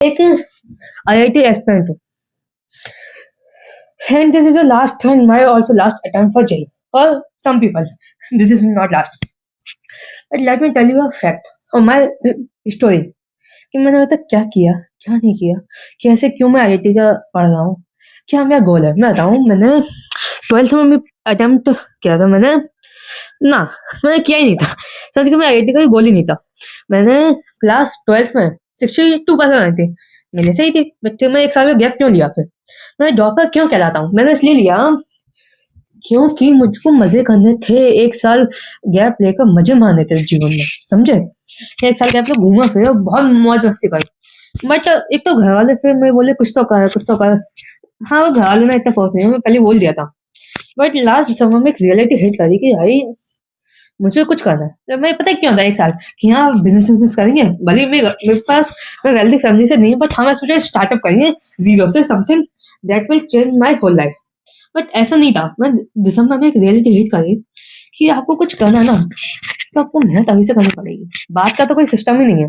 एक IIT aspirant हूँ, and this is the last and my also last attempt for JEE. For some people, this is not last. But let me tell you a fact of my story कि मैंने अभी तक क्या किया, क्या नहीं किया, कैसे क्यों मैं IIT का पढ़ रहा हूँ, क्या मेरा गोल है। मैं बताऊँ, मैंने 12th में भी अटेम्प्ट किया था मैंने मैंने किया ही नहीं था। समझ के मैं IIT का गोल ही नहीं था। मैंने क्लास 12th में 62% आई थी, मेरे से ही थी। बट मैं एक साल का गैप क्यों लिया? फिर मैं ड्रॉपर क्यों कहलाता हूँ? मैंने इसलिए लिया क्योंकि मुझको मजे करने थे। एक साल गैप लेकर मजे मारने थे जीवन में, समझे? एक साल गैप में घूमा फिर बहुत मौज मस्ती करी। बट एक तो घर वाले फिर मैं बोले कुछ तो कर कुछ तो कर। हाँ, वो घर वाले ने इतना फोर्स नहीं, मैं पहले बोल दिया था। बट लास्ट समय में एक रियलिटी हिट करी कि भाई मुझे कुछ करना है। तो मैं पता है क्यों था एक साल कि हाँ बिजनेस करेंगे। भले मेरे पास मैं वेल्दी फैमिली से नहीं, बट हाँ मैं सोचा स्टार्टअप करेंगे जीरो से, something that will change my whole life. But ऐसा नहीं था। मैं दिसंबर में एक रियलिटी हिट करी कि आपको कुछ करना है ना, तो आपको मेहनत अभी से करनी पड़ेगी। बात का तो कोई सिस्टम ही नहीं है।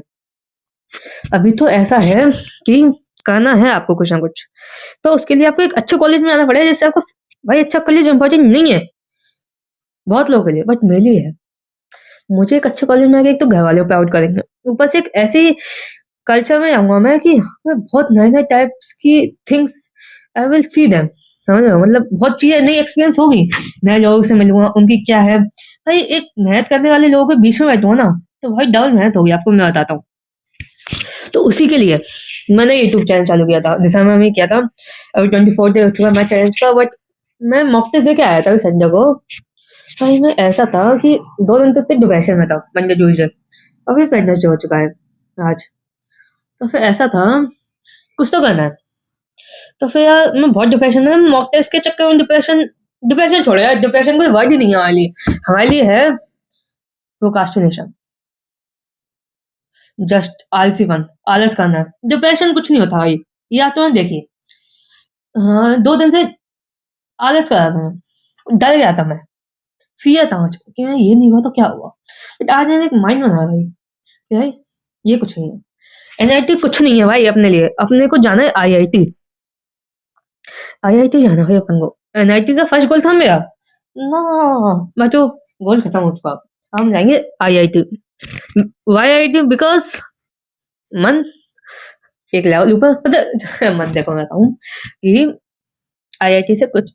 अभी तो ऐसा है कि करना है आपको कुछ ना कुछ, तो उसके लिए आपको एक अच्छे कॉलेज में आना पड़ेगा। जैसे आपको भाई अच्छा कॉलेज इंपॉर्टेंट नहीं है बहुत लोगों के लिए, बट मेरे लिए है। मुझे एक अच्छे कॉलेज में आके एक तो घर वाले प्राउड करेंगे, ऊपर से एक ऐसी कल्चर में आऊंगा मैं कि मैं बहुत नए नए टाइप्स की things I will see them. समझ रहे हो? मतलब बहुत चीजें नई एक्सपीरियंस होगी, नए लोगों से मिलूंगा, उनकी क्या है। भाई एक मेहनत करने वाले लोगों के बीच में बैठूंगा ना, तो भाई डबल मेहनत होगी, आपको मैं बताता हूँ। तो उसी के लिए मैंने यूट्यूब चैनल चालू किया था। दिसंबर में किया था, अभी 24 डे हो चुका मैं चैलेंज का। बट मैं मॉक टेस्ट देके आया था संडे को। भाई मैं ऐसा था कि 2 दिन तक डिप्रेशन में था, मंडे ट्यूजडे। अभी वेडनेसडे हो चुका है आज। तो फिर ऐसा था कुछ तो करना है। तो फिर यार मैं बहुत डिप्रेशन में, मॉक टेस्ट के चक्कर में डिप्रेशन छोड़ो यार, डिप्रेशन कोई वर्ड ही नहीं है हमारे लिए है प्रोक्रास्टिनेशन। जस्ट आलसीपन, आलस करना है। डिप्रेशन कुछ नहीं होता भाई, या तो मैं देखिए, हाँ 2 दिन से आलस कर रहा था मैं, डर गया था मैं, फियर था मुझको कि मैं ये नहीं हुआ तो क्या हुआ। बट आज मैंने एक माइंड बनाया भाई कि भाई ये कुछ नहीं है, एनआईटी कुछ नहीं है भाई। अपने लिए अपने को जाना है आईआईटी, आईआईटी जाना है अपन को। एनआईटी का फर्स्ट गोल था मेरा ना, मैं तो गोल खत्म हो चुका। अब हम जाएंगे आईआईटी। Y IIT? बिकॉज मन एक लेवल ऊपर, पता मन देखो मैं कहूँ कि आईआईटी से कुछ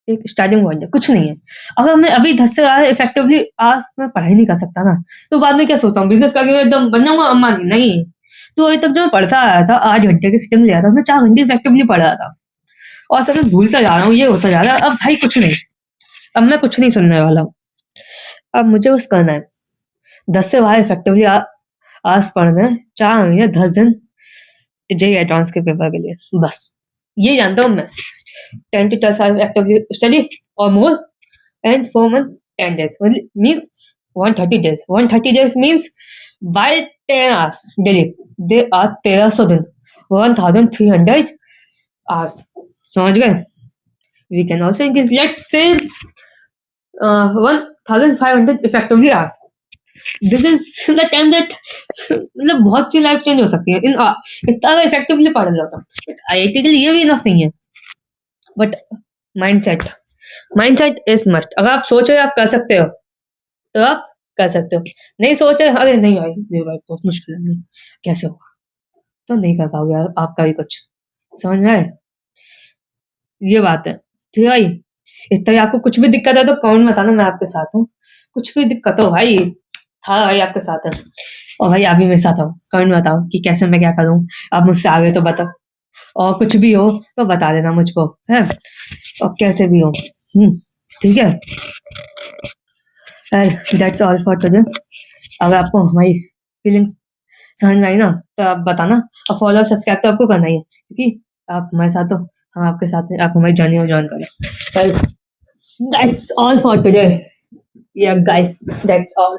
एक स्टार्टिंग पॉइंट है, कुछ नहीं है। अगर मैं अभी 10 से ज्यादा इफेक्टिवली आज मैं पढ़ाई नहीं कर सकता ना, तो बाद में क्या सोचता हूँ बिजनेस करके एकदम बन जाऊंगा अम्बानी? नहीं। तो अभी तक जो मैं पढ़ता आया था, 8 घंटे की सिटिंग लिया था, उसमें 4 घंटे इफेक्टिवली पढ़ रहा था, और सब मैं भूलता जा रहा हूँ, ये होता जा रहा है। अब भाई कुछ नहीं, अब मैं कुछ नहीं सुनने वाला हूँ। अब मुझे बस करना है 10 से बाहर इफेक्टिवली आज पढ़ना है, 4 महीने 10 दिन जेई एडवांस के पेपर के लिए, बस ये जानता हूँ मैं। 10 to 12 hours actively study or more, and 4 months 10 days means 130 days. 130 days means by 10 hours daily. They are 1300 दिन, 1300 hours. समझ गए? We can also increase, let's say 1500 effectively hours. This is the time that मतलब बहुत सी life change हो सकती है इन इतना effectively पढ़ रहा था। आईआईटी के लिए भी इनफ नहीं है। But mindset is must. अगर आप सोच रहे आप कर सकते हो, तो आप कर सकते हो। नहीं सोच रहे, अरे नहीं भाई बहुत मुश्किल है, नहीं कैसे होगा, तो नहीं कर पाओगे आपका भी कुछ। समझ में आए? ये बात है। ठीक है भाई, इतना ही आपको कुछ भी दिक्कत है तो कमेंट में बताना, मैं आपके साथ हूँ। कुछ भी दिक्कत हो भाई, था भाई आपके साथ है, और भाई आप भी मेरे साथ हो। कमेंट में बताओ कि कैसे मैं क्या करूँ, आप मुझसे आगे तो बताओ, और कुछ भी हो तो बता देना मुझको, है, और कैसे भी हो। ठीक है, दैट्स ऑल फॉर टुडे। अगर आपको हमारी फीलिंग्स समझ में आई ना, तो आप बताना, और फॉलो सब्सक्राइब तो आपको करना ही है, क्योंकि आप हमारे साथ हो, हम आपके साथ हैं, आप हमारी जर्नी में ज्वाइन करें। दैट्स ऑल फॉर टुडे, या गाइस, दैट्स ऑल।